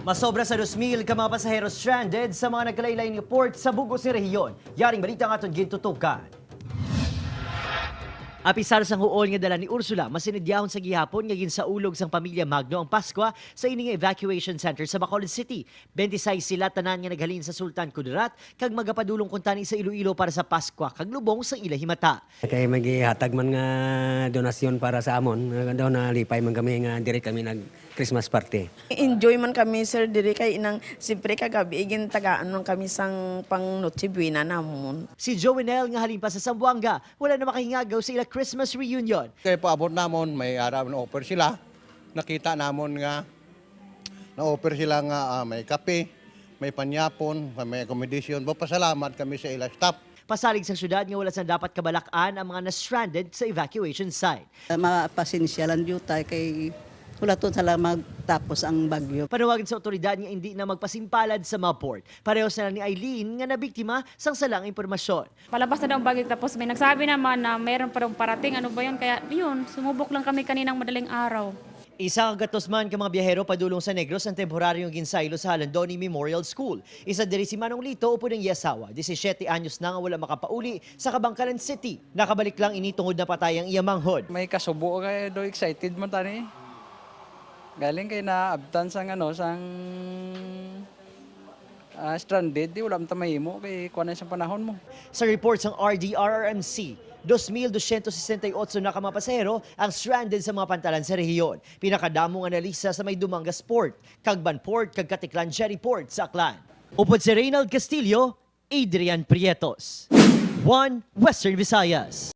Masobra sa 2,000 ka mga pasahero stranded sa mga nagkalaylay ng port sa bugos ni rehiyon. Yaring balita nga itong gintutukan. Apisar sang huol nga dala ni Ursula, masinidyahon sa gihapon nga ginsaulog sang pamilya Magno ang Paskwa sa ining evacuation center sa Bacolod City. 26 sila tanan nga naghalin sa Sultan Kudarat kag magapadulong kuntani sa Iloilo para sa Paskwa kag lubong sa ila himata. Kay magihatag man nga donasyon para sa amon, daw na lipay man kami nga dire kami nag Christmas party. Enjoy man kami sir dire kay inang siyempre kagabi igin tagaan man kami sang pang Noche Buena namon. Si Joenel nga halin pa sa Zamboanga, wala na makahingagaw sa ila Christmas reunion. Kaya paabot namon, may araw na offer sila. Nakita namon nga na-offer sila nga may kape, may panyapon, may accommodation. Pasalamat kami sa ila staff. Pasalig sa syudad nga wala sa dapat kabalakan ang mga na-stranded sa evacuation site. Mapasensyalan dito tayo kay wala to sala magtapos ang bagyo. Panawagan sa otoridad nga hindi na magpasimpalad sa mga port. Pareho na lang ni Eileen nga nabiktima sang salang impormasyon. Palabas na daw ang bagyo tapos may nagsabi naman na mayroon pa daw parating. Ano ba yun? Kaya yun, sumubok lang kami kaninang madaling araw. Isa ka gatos man ka mga biyahero padulong sa Negros ang temporaryong ginsaylo sa Halandoni Memorial School. Isa diri si Manong Lito upo ng Yasawa. 17 anyos na nga wala makapauli sa Kabangkalan City. Nakabalik lang ini tungod na patayang iyamanghod. May kasubo kay do excited man tani. Galing kay naabtan sang sang stranded di wala man ta mahimo kay kuan sa panahon mo. Sa report ng RDRRMC, 2,268 na kamapasahero ang stranded sa mga pantalan sa rehiyon. Pinakadamong analisa sa may Dumangas Port, Cagban Port, kag Katiklan Jerry Port sa Aklan. Upod si Reynald Castillo, Adrian Prietos. 1 Western Visayas.